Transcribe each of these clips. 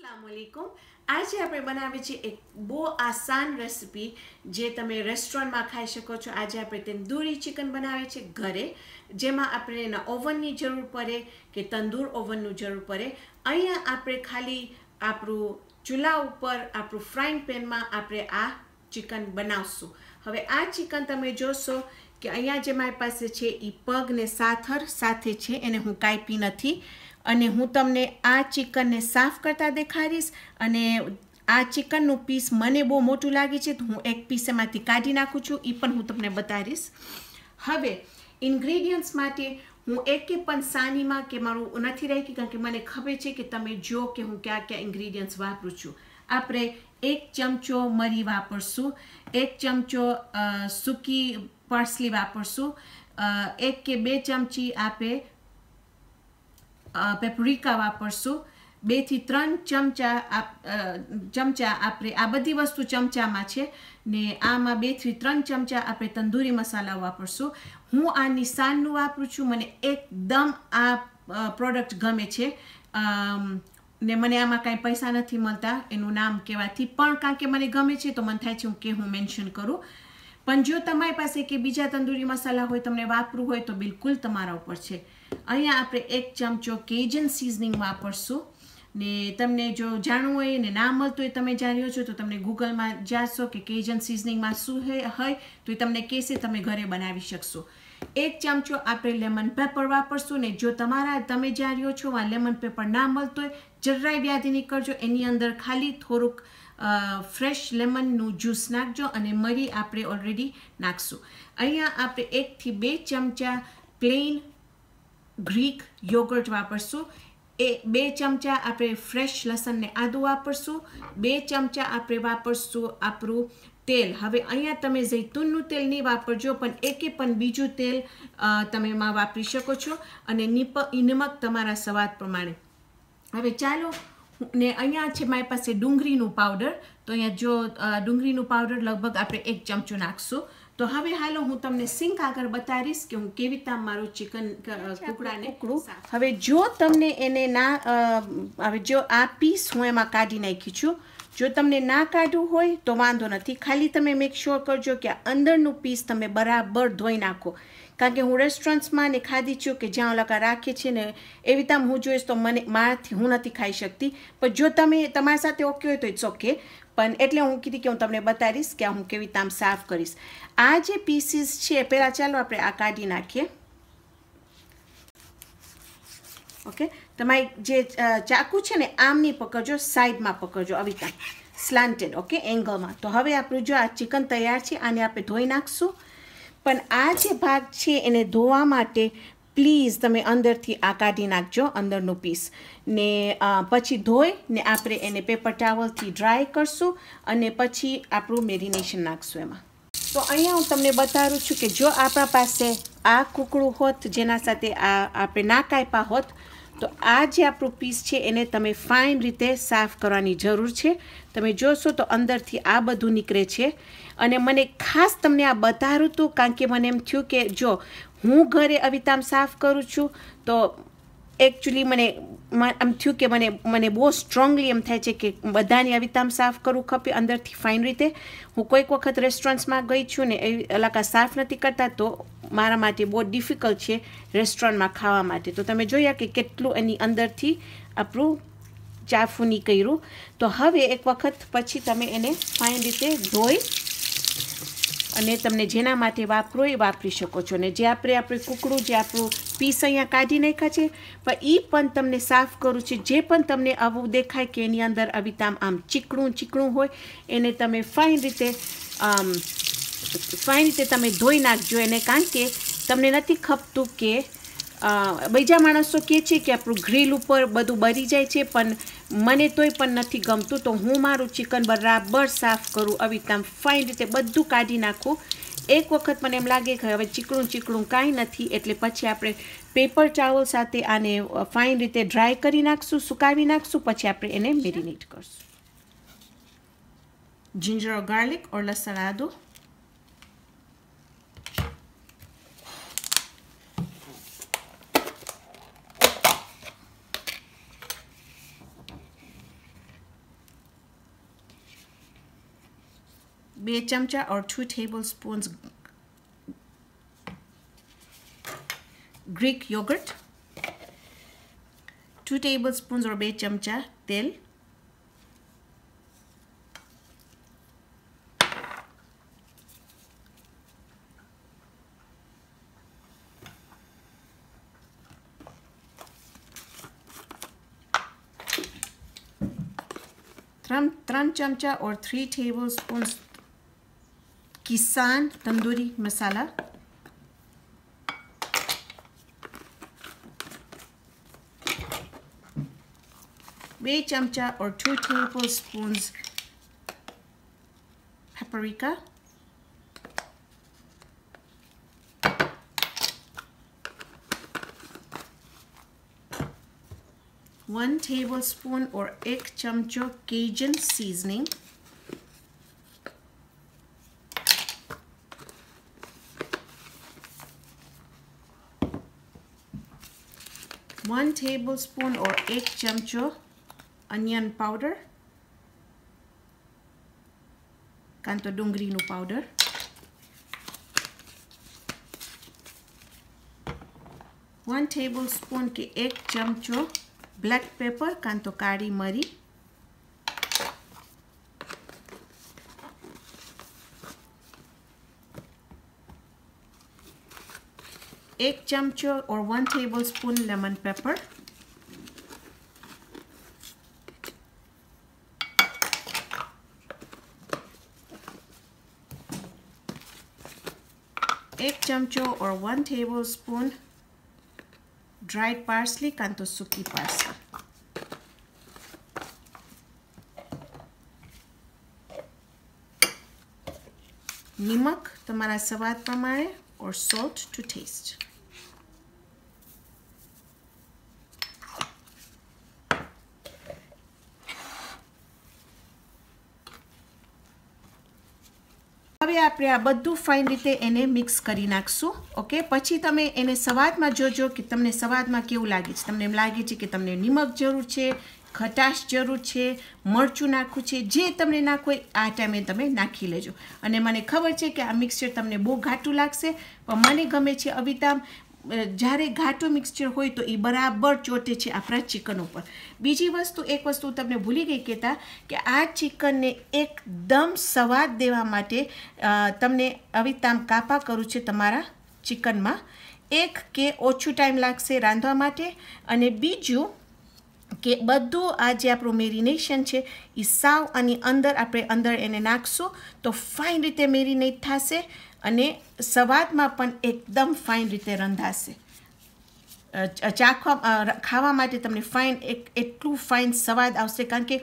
अस्सलामुअलैकुम। आज આપણે બનાવી છે એક બહુ આસાન રેસીપી જે તમે રેસ્ટોરન્ટમાં ખાઈ શકો છો। આજે આપણે તંદૂરી ચિકન બનાવી છે ઘરે, જેમાં આપણે ના ઓવનની જરૂર પડે કે તંદૂર ઓવનનું જરૂર પડે। અહીંયા આપણે ખાલી આપણું ચૂલા ઉપર આપણું ફ્રાઈંગ પેનમાં આપણે આ ચિકન બનાવશું। હવે આ ચિકન તમે જોશો કે અહીંયા જે મારી પાસે છે એ પગ ને સાથર સાથે છે, એને હું કાપી નથી અને હું તમને આ ચિકનને સાફ કરતા દેખાડીશ। અને આ ચિકનનું પીસ મને બહુ મોટું લાગે છે તો હું એક પીસ એમાંથી કાઢી નાખું છું, એ પણ હું તમને બતાવીશ। હવે ઇન્ગ્રેડિયન્ટ્સ માટે હું એક પણ સાનીમાં કે મારું નથી રાખી, કારણ કે મને ખબર છે કે તમે જો કે હું કયા કયા ઇન્ગ્રેડિયન્ટ્સ વાપરું છું। આપણે 1 ચમચો મરી વાપરશું, 1 ચમચો સૂકી પાર્સલી વાપરશું, 1 કે 2 ચમચી આપણે પેપરિકા વાપરશું, 2 થી 3 ચમચા આપણે આ બધી વસ્તુ ચમચામાં છે ને આમાં 2 થી 3 ચમચા આપણે તંદૂરી મસાલા વાપરશું। હું આ નિશાનનું વાપરું છું, મને એકદમ આ પ્રોડક્ટ ગમે છે ને મને આમાં કાંઈ પૈસા નથી મળતા એનું નામ કહેવાથી, પણ કારણ કે મને ગમે છે તો મને થાય છે કે હું મેન્શન કરું। પણ જો તમારી પાસે કે બીજા તંદૂરી મસાલા હોય તમને વાપરવું હોય તો બિલકુલ તમારા ઉપર છે। અહીંયા આપણે 1 ચમચો કેજન સિઝનિંગ વાપરશું ને તમને જો જાણવું હોય ને ના મળતું હોય તમે જાણ્યો છો તો તમને ગૂગલમાં જાશો કે કેજન સિઝનિંગમાં શું હોય તો એ તમને કહેશે, તમે ઘરે બનાવી શકશો। 1 ચમચો આપણે લેમન પેપર વાપરશું ને જો તમે જાણ્યો છો આ લેમન પેપર ના મળતો હોય જરાય વ્યાધિ નહીં કરજો, એની અંદર ખાલી થોડુંક ફ્રેશ લેમનનું જ્યુસ નાખજો અને મરી આપણે ઓલરેડી નાખશું। અહીંયા આપણે 1 થી 2 ચમચા પ્લેન ગ્રીક યોગર્ટ વાપરશું, 2 ચમચા આપણે ફ્રેશ લસણ ને આદુ વાપરશું, 2 ચમચા આપણે વાપરશું આપણું તેલ। હવે અહીંયા તમે જૈતુનનું તેલ નહીં વાપરજો, પણ એકે પણ બીજું તેલ તમે એમાં વાપરી શકો છો અને નમક તમારા સ્વાદ પ્રમાણે। હવે ચાલો ને અહીંયા છે મારી પાસે ડુંગળીનું પાવડર, તો અહીંયા જો ડુંગળીનું પાવડર લગભગ આપણે 1 ચમચો નાખશું। તો હવે હાલો હું તમને સિંક આગળ બતાવીશ કે હું કેવી રીતે મારું ચિકન ટુકડાને ઉકળું। હવે જો તમને એને હવે જો આ પીસ હું એમાં કાઢી નાખી છું, જો તમને ના કાઢવું હોય તો વાંધો નથી, ખાલી તમે મેક શ્યોર કરજો કે અંદરનું પીસ તમે બરાબર ધોઈ નાખો, કારણ કે હું રેસ્ટોરન્ટ્સમાં ને ખાધી છું કે જ્યાં ઓલા રાખે છે ને એવી રીતે હું જોઈશ તો મારાથી હું નથી ખાઈ શકતી, પણ જો તમારી સાથે ઓકે હોય તો ઇટ્સ ઓકે, પણ એટલે હું કીધી કે હું તમને બતાવીશ કે હું કેવી રીતે આમ સાફ કરીશ। આ જે પીસીસ છે પહેલાં ચાલો આપણે આ કાઢી નાખીએ। ઓકે, તમારી જે ચાકુ છે ને આમ નહીં પકડજો, સાઈડમાં પકડજો આવી રીતે સ્લાન્ટેડ, ઓકે, એંગલમાં। તો હવે આપણું જો આ ચિકન તૈયાર છે, આને આપણે ધોઈ નાખશું, પણ આ જે ભાગ છે એને ધોવા માટે પ્લીઝ તમે અંદરથી આ કાઢી નાખજો અંદરનું પીસ ને પછી ધોઈ ને આપણે એને પેપર ટાવલથી ડ્રાય કરશું અને પછી આપણું મેરિનેશન નાખશું એમાં। તો અહીંયા હું તમને બતાવું છું કે જો આપણા પાસે આ કુકડું હોત જેના સાથે આપણે ના કાપ્યા હોત તો આ જે આપણું પીસ છે એને તમે ફાઇન રીતે સાફ કરવાની જરૂર છે। તમે જોશો તો અંદરથી આ બધું નીકળે છે અને મને ખાસ તમને આ બતાવ્યું હતું કારણ કે મને એમ થયું કે જો હું ઘરે આવી રીતે આમ સાફ કરું છું તો એકચ્યુઅલી મને એમ થયું કે મને બહુ સ્ટ્રોંગલી એમ થાય છે કે બધાને આવી રીતે આમ સાફ કરવું ખપે અંદરથી ફાઇન રીતે। હું કોઈક વખત રેસ્ટોરન્ટ્સમાં ગઈ છું ને એવી અલાકા સાફ નથી કરતા તો મારા માટે બહુ ડિફિકલ્ટ છે રેસ્ટોરન્ટમાં ખાવા માટે। તો તમે જોયા કે કેટલું એની અંદરથી આપણું ચાફું નીકળ્યું। તો હવે એક વખત પછી તમે એને ફાઇન રીતે ધોઈ અને તમને જેના માટે વાપરો એ વાપરી શકો છો ને જે આપણે કુકડું જે આપણું પીસ અહીંયા કાઢી નાખ્યા છે પણ એ પણ તમને સાફ કરવું છે। જે પણ તમને આવું દેખાય કે એની અંદર આવી આમ ચીકણું હોય એને તમે ફાઇન રીતે તમે ધોઈ નાખજો એને, કારણ કે તમને નથી ખપતું કે બીજા માણસો કહે છે કે આપણું ગ્રીલ ઉપર બધું બળી જાય છે, પણ મને તોય પણ નથી ગમતું, તો હું મારું ચિકન બરાબર સાફ કરું આવી રીતે ફાઇન રીતે બધું કાઢી નાખું। એક વખત મને એમ લાગે કે હવે ચીકણું કાંઈ નથી એટલે પછી આપણે પેપર ટાવલ સાથે આને ફાઇન રીતે ડ્રાય કરી નાખશું, સુકાવી નાખશું, પછી આપણે એને મેરિનેટ કરશું। जिंजर और गार्लिक और लहसुन आदू, 2 चमचा और 2 tablespoons Greek yogurt, 2 tablespoons और 2 चमचा तेल, ત્રણ ચમચા और 3 tablespoons કિસાન તંદૂરી મસાલા, 2 चमचा और 2 tablespoons paprika, 1 tablespoon और 1 चमचो Cajun seasoning, 1 tablespoon और 1 चमचो onion powder, કાં તો ડુંગળીનું પાવડર, 1 tablespoon કે 1 ચમચો black pepper, કાં તો કાળી મરી, 1 चमचो और 1 tablespoon lemon pepper, 1 चमचो और 1 tablespoon dried parsley, કાં તો સૂકી પાર્સલી, નમક તમારા સ્વાદ પ્રમાણે or salt to taste. હવે આપણે આ બધું ફાઇન રીતે એને મિક્સ કરી નાખશું. ઓકે, પછી તમે એને સ્વાદમાં જોજો કે તમને સ્વાદમાં કેવું લાગે છે. તમને એમ લાગે છે કે તમને નિમક જરૂર છે, ખટાશ જરૂર છે, મરચું નાખવું છે, જે તમને નાખવું હોય આ ટાઈમે તમે નાખી લેજો. અને મને ખબર છે કે આ મિક્સચર તમને બહુ ઘાટું લાગશે, પણ મને ગમે છે અવિતામ જ્યારે ઘાટું મિક્સચર હોય તો એ બરાબર ચોટે છે આપણા ચિકન ઉપર. બીજી વસ્તુ, એક વસ્તુ તમને ભૂલી ગઈ કહેતા કે આ ચિકનને એકદમ સ્વાદ દેવા માટે તમને અવિતામ કાપા કરું છે તમારા ચિકનમાં. એક કે ઓછું ટાઈમ લાગશે રાંધવા માટે, અને બીજું કે બધું આ જે આપણું મેરિનેશન છે એ સાવ આની અંદર એને નાખશું તો ફાઇન રીતે મેરિનેટ થશે અને સ્વાદમાં પણ એકદમ ફાઇન રીતે રંધાશે. ખાવા માટે તમને ફાઇન એટલું ફાઇન સ્વાદ આવશે, કારણ કે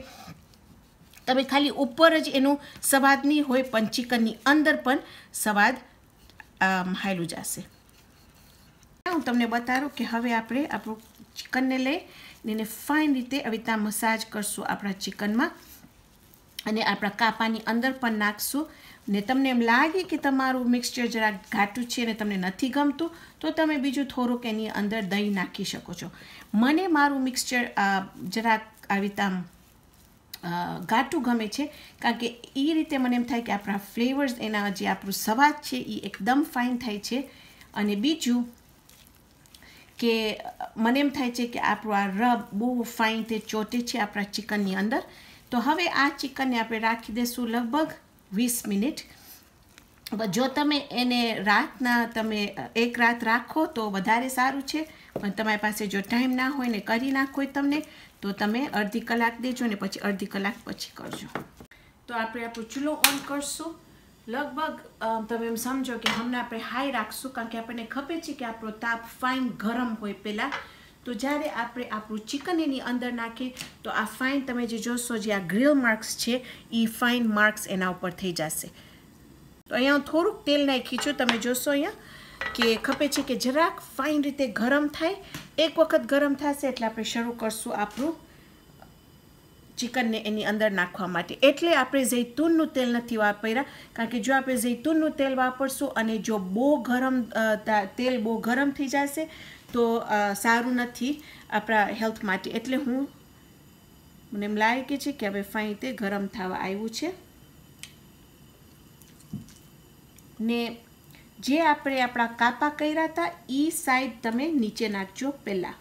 તમે ખાલી ઉપર જ એનું સ્વાદ નહીં હોય પણ ચિકનની અંદર પણ સ્વાદ હાયલું જશે. હું તમને બતાવું કે હવે આપણે આપણું ચિકનને લઈ એને ફાઇન રીતે આવી રીતે મસાજ કરશું આપણા ચિકનમાં, અને આપણા કાપાની અંદર પણ નાખશું. ને તમને એમ લાગે કે તમારું મિક્સચર જરાક ઘાટું છે અને તમને નથી ગમતું તો તમે બીજું થોડુંક એની અંદર દહીં નાખી શકો છો. મને મારું મિક્સચર જરાક આવી રીતે ઘાટું ગમે છે, કારણ કે એ રીતે મને એમ થાય કે આપણા ફ્લેવર્સ, એના જે આપણું સ્વાદ છે એ એકદમ ફાઇન થાય છે. અને બીજું કે મને એમ થાય છે કે આપણું આ રબ બહુ ફાઇન તે ચોટે છે આપણા ચિકનની અંદર. તો હવે આ ચિકનને આપણે રાખી દઈશું લગભગ 20 મિનિટ. જો તમે એને એક રાત રાખો તો વધારે સારું છે, પણ તમારી પાસે જો ટાઈમ ના હોય ને કરી નાખો હોય તમને, તો તમે અડધી કલાક દેજો ને પછી અડધી કલાક પછી કરજો. તો આપણે આપણું ચૂલો ઓન કરશું. લગભગ તમે એમ સમજો કે હમણાં આપણે હાઈ રાખશું, કારણ કે આપણને ખબર છે કે આપણો તાપ ફાઇન ગરમ હોય પહેલાં. તો જ્યારે આપણે આપણું ચિકન એની અંદર નાખીએ તો આ ફાઇન તમે જે જોશો, જે આ ગ્રીલ માર્ક્સ છે એ ફાઇન માર્ક્સ એના ઉપર થઈ જશે. તો અહીંયા હું થોડુંક તેલ નાખી છું, તમે જોશો અહીંયા કે ખપે છે કે જરાક ફાઇન રીતે ગરમ થાય. એક વખત ગરમ થશે એટલે આપણે શરૂ કરશું આપણું ચિકનને એની અંદર નાખવા માટે. એટલે આપણે જૈતુનનું તેલ નથી વાપર્યા, કારણ કે જો આપણે જૈતુનનું તેલ વાપરશું અને જો બહુ ગરમ તેલ બહુ ગરમ થઈ જશે તો સારું નથી આપણા હેલ્થ માટે. એટલે મને એમ લાગે છે કે હવે ફાઇન રીતે ગરમ થવા આવ્યું છે. ને જે આપણે આપણા કાપા કર્યા હતા એ સાઈડ તમે નીચે નાખજો પહેલાં.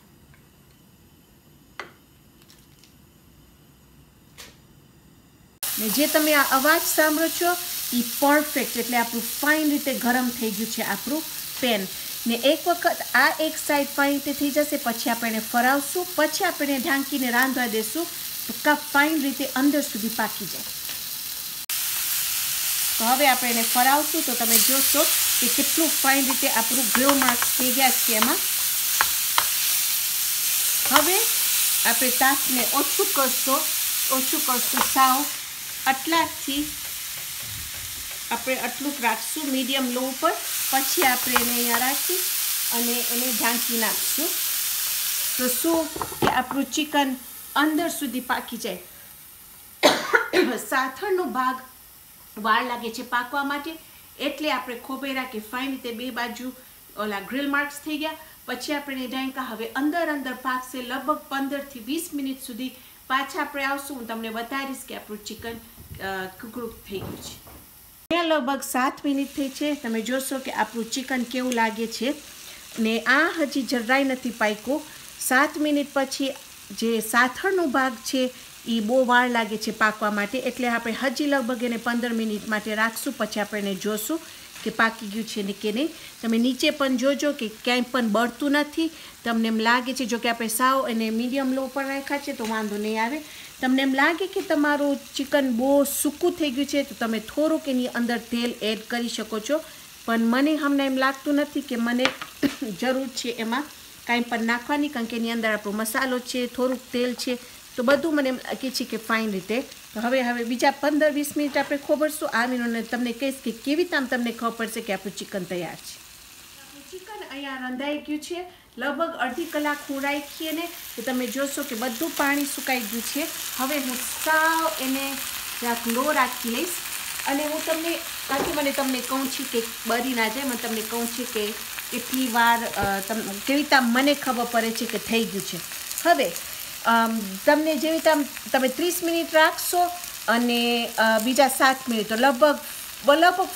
ને જે તમે આ અવાજ સાંભળો છો એ પરફેક્ટ, એટલે આપણું ફાઇન રીતે ગરમ થઈ ગયું છે આપણું પેન. ને એક વખત આ એક સાઈડ ફાઇન રીતે થઈ જશે પછી આપણે એને ફરાવશું, પછી આપણે ઢાંકીને રાંધવા દેશું તો કપ ફાઇન રીતે અંદર સુધી પાકી જાય. તો હવે આપણે એને ફરાવશું તો તમે જોશો કે કેટલું ફાઇન રીતે આપણું ગ્રીલ માર્ક્સ થઈ ગયા છે એમાં. હવે આપણે તાપને ઓછું કરશું સાવ. આટલાથી આપણે આટલું રાખશું મીડિયમ લો ઉપર, પછી આપણે એને અહીંયા રાખી અને એને ઢાંકી નાખશું. તો શું કે આપણું ચિકન અંદર સુધી પાકી જાય. સાથળનો ભાગ વાર લાગે છે પાકવા માટે, એટલે આપણે ખોબેરા કે ફાઇન રીતે બે બાજુ ઓલા ગ્રીલ માર્ક્સ થઈ ગયા. પછી આપણે ઢાંકા હવે અંદર પાકશે લગભગ 15 થી 20 મિનિટ સુધી. પાછા આપણે આવશું, હું તમને બતાવીશ કે આપણું ચિકન કુકડું થઈ ગયું છે. અહીંયા લગભગ 7 મિનિટ થઈ છે. તમે જોશો કે આપણું ચિકન કેવું લાગે છે. ને આ હજી જરાય નથી પાક્યું. 7 મિનિટ પછી જે સાથળનો ભાગ છે એ બહુ વાર લાગે છે પાકવા માટે, એટલે આપણે હજી લગભગ એને 15 મિનિટ માટે રાખશું. પછી આપણે એને જોશું કે પાકી ગયું છે ને કે નહીં. તમે નીચે પણ જોજો કે ક્યાંય પણ બળતું નથી. તમને એમ લાગે છે, જો કે આપણે સાવ એને મીડિયમ લો પર રાખ્યા છે તો વાંધો નહીં આવે. તમને એમ લાગે કે તમારું ચિકન બહુ સૂકું થઈ ગયું છે તો તમે થોડુંક એની અંદર તેલ એડ કરી શકો છો, પણ મને હમણાં એમ લાગતું નથી કે મને જરૂર છે એમાં કાંઈ પણ નાખવાની, કારણ કે એની અંદર આપણો મસાલો છે, થોડુંક તેલ છે, તો બધું મને એમ લાગે છે કે ફાઇન રીતે. તો હવે બીજા 15-20 મિનિટ આપણે ખોબરશું. આ મિનિટને તમને કહીશ કે કેવી રીતે તમને ખબર પડશે કે આપણું ચિકન તૈયાર છે. આપણું ચિકન અહીંયા રંધાઈ ગયું છે. લગભગ અડધી કલાક હું રાખીએ ને તો તમે જોશો કે બધું પાણી સુકાઈ ગયું છે. હવે હું સાવ એને જરાક લો રાખી લઈશ અને હું તમને તમને કહું છું કે બળી ના જાય. મને તમને કહું છું કે કેટલી વાર કેવી રીતે મને ખબર પડે છે કે થઈ ગયું છે. હવે તમને જેવી રીતે તમે 30 મિનિટ રાખશો અને બીજા 7 મિનિટ, તો લગભગ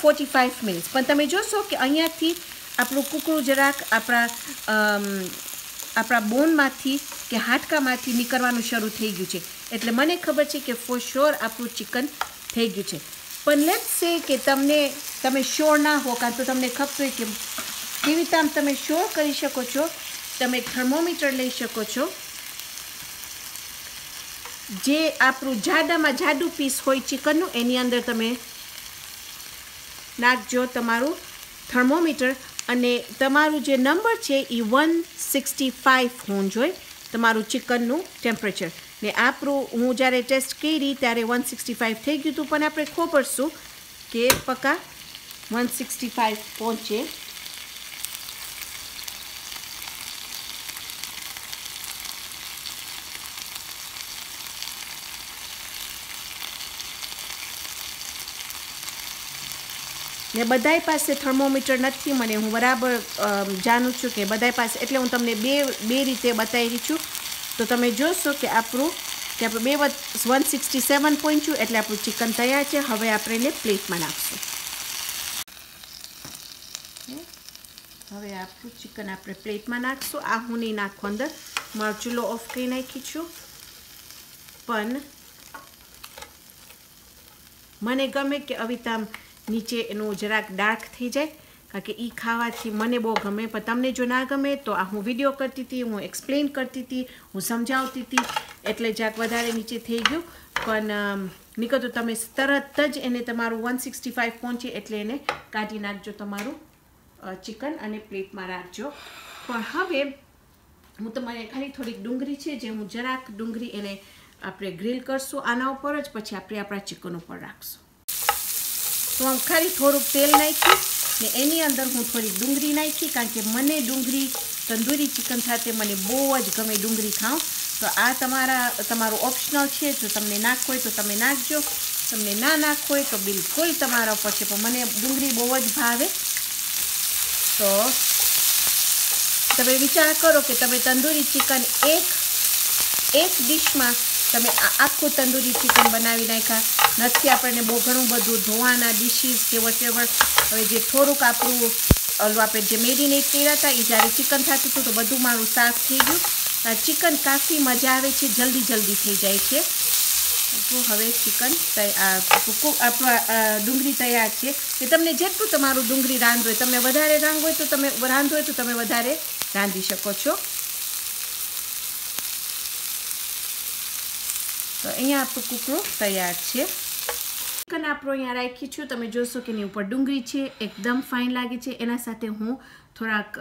45 મિનિટ. પણ તમે જોશો કે અહીંયાથી આપણું કૂકડું જરાક આપણા બોનમાંથી કે હાડકામાંથી નીકળવાનું શરૂ થઈ ગયું છે, એટલે મને ખબર છે કે ફોર શ્યોર આપણું ચિકન થઈ ગયું છે. પણ લેટ્સ સે કે તમે શ્યોર ના હો, કાં તો તમને ખબર હોય કે કેવી રીતે તમે શ્યોર કરી શકો છો. તમે થર્મોમીટર લઈ શકો છો, જે આપણું જાડામાં જાડું પીસ હોય ચિકનનું, એની અંદર તમે નાખજો તમારું થર્મોમીટર અને તમારું જે નંબર છે એ 165 હોવું જોઈએ તમારું ચિકનનું ટેમ્પરેચર. ને આપણું હું જ્યારે ટેસ્ટ કરી ત્યારે 165 થઈ ગયું હતું, પણ આપણે ખબરશું કે પક્કા 165 પહોંચે. ને બધાય પાસે થર્મોમીટર નથી, મને હું બરાબર જાણું છું કે બધાય પાસે, એટલે હું તમને બે રીતે બતાવી રહી છું. તો તમે જોશો કે આપણે 167 પહોંચ્યું એટલે આપણું ચિકન તૈયાર છે. હવે આપણે એને પ્લેટમાં નાખશું. હવે આપણું ચિકન આપણે પ્લેટમાં નાખશું. આ હું નહીં નાખું અંદર, મારો ચૂલો ઓફ કરી નાખી છું. પણ મને ગમે કે અવિતામ નીચે એનું જરાક ડાર્ક થઈ જાય, કારણ કે એ ખાવાથી મને બહુ ગમે. પણ તમને જો ના ગમે તો આ હું વિડીયો કરતી હતી, હું એક્સપ્લેન કરતી હતી, હું સમજાવતી હતી, એટલે જરાક વધારે નીચે થઈ ગયું. પણ નીકળતું તમે તરત જ એને તમારું 165 પહોંચે એટલે એને કાઢી નાખજો તમારું ચિકન અને પ્લેટમાં રાખજો. પણ હવે હું તમારે ખાલી થોડીક ડુંગળી છે, જે હું જરાક ડુંગળી એને આપણે ગ્રીલ કરશું આના ઉપર જ, પછી આપણે આપણા ચિકન ઉપર રાખશું. તો હું ખાલી થોડુંક તેલ નાખી ને એની અંદર હું થોડી ડુંગળી નાખી, કારણ કે મને ડુંગળી તંદૂરી ચિકન સાથે મને બહુ જ ગમે ડુંગળી ખાઉં. તો આ તમારું ઓપ્શનલ છે, જો તમને નાખવું હોય તો તમે નાખજો, તમને ના નાખવું હોય તો બિલકુલ તમારા ઉપર છે. પણ મને ડુંગળી બહુ જ ભાવે. તો તમે વિચાર કરો કે તમે તંદૂરી ચિકન એક ડિશમાં તમે આખું તંદૂરી ચિકન બનાવી નાખ્યા નથી આપણને બહુ ઘણું બધું ધોવાના ડિશીસ કે વોટેવર હવે જે થોડુંક આપણું ઓલું આપણે જે મેરિનેટ કર્યા હતા એ જ્યારે ચિકન થતું હતું તો બધું મારું સાફ થઈ ગયું ચિકન કાફી મજા આવે છે જલ્દી થઈ જાય છે તો હવે ચિકન ડુંગળી તૈયાર છે કે તમને જેટલું તમારું ડુંગળી રાંધો હોય તમે વધારે રાંધો હોય તો તમે વધારે રાંધી શકો છો તો અહીંયા આપણું કૂકરું તૈયાર છે ચિકન આપણું અહીંયા રાખી છું તમે જોશો કે એની ઉપર ડુંગળી છે એકદમ ફાઇન લાગે છે એના સાથે હું થોડાક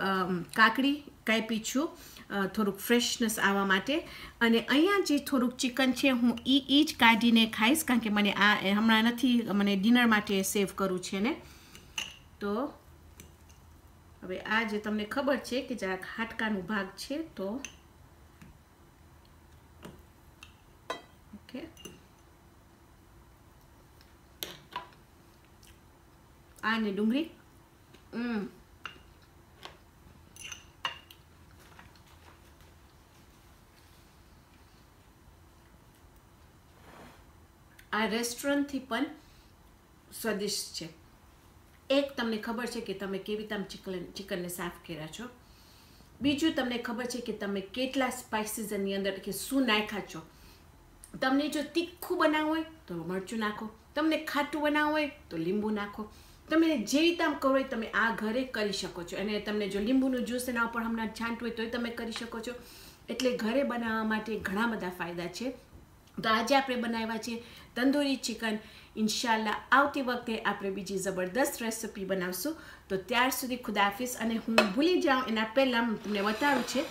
કાકડી કાપી છું થોડુંક ફ્રેશનેસ આવવા માટે અને અહીંયા જે થોડુંક ચિકન છે હું એ જ કાઢીને ખાઈશ કારણ કે મને આ હમણાં નથી મને ડિનર માટે સેવ કરવું છે ને તો હવે આ જે તમને ખબર છે કે જરાક હાડકાનો ભાગ છે તો ઓકે આ ને ડુંગળી આ રેસ્ટોરન્ટથી પણ સ્વાદિષ્ટ છે એક તમને ખબર છે કે તમે કેવી રીતે ચિકનને સાફ કર્યા છો બીજું તમને ખબર છે કે તમે કેટલા સ્પાઇસીસ એની અંદર કે શું નાખ્યા છો તમને જો તીખું બનાવવું હોય તો મરચું નાખો તમને ખાટું બનાવવું હોય તો લીંબુ નાખો તમે જે રીતે આમ કરો હોય તમે આ ઘરે કરી શકો છો અને તમને જો લીંબુનું જ્યુસ એના ઉપર હમણાં છાંટવું હોય તોય તમે કરી શકો છો એટલે ઘરે બનાવવા માટે ઘણા બધા ફાયદા છે તો આજે આપણે બનાવ્યા છે તંદૂરી ચિકન ઇન્શાલ્લાહ આવતી વખતે આપણે બીજી જબરદસ્ત રેસિપી બનાવશું તો ત્યાર સુધી ખુદાહાફિઝ અને હું ભૂલી જાઉં એના પહેલાં તમને બતાવું છે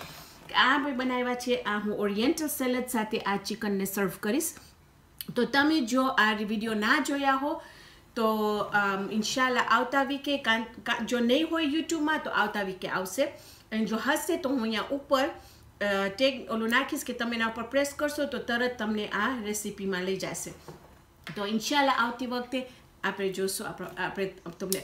કે આ આપણે બનાવ્યા છે આ હું ઓરિએન્ટલ સેલેડ સાથે આ ચિકનને સર્વ કરીશ તો તમે જો આ વિડીયો ના જોયા હો તો ઇન્શાલ્લાહ આવતા વીકે જો નહીં હોય યુટ્યુબમાં તો આવતા વીકે આવશે અને જો હશે તો હું અહીંયા ઉપર ટેગ ઓલું નાખીશ કે તમે એના ઉપર પ્રેસ કરશો તો તરત તમને આ રેસીપીમાં લઈ જશે તો ઇન્શાલ્લાહ આવતી વખતે આપણે જોશું આપણે તમને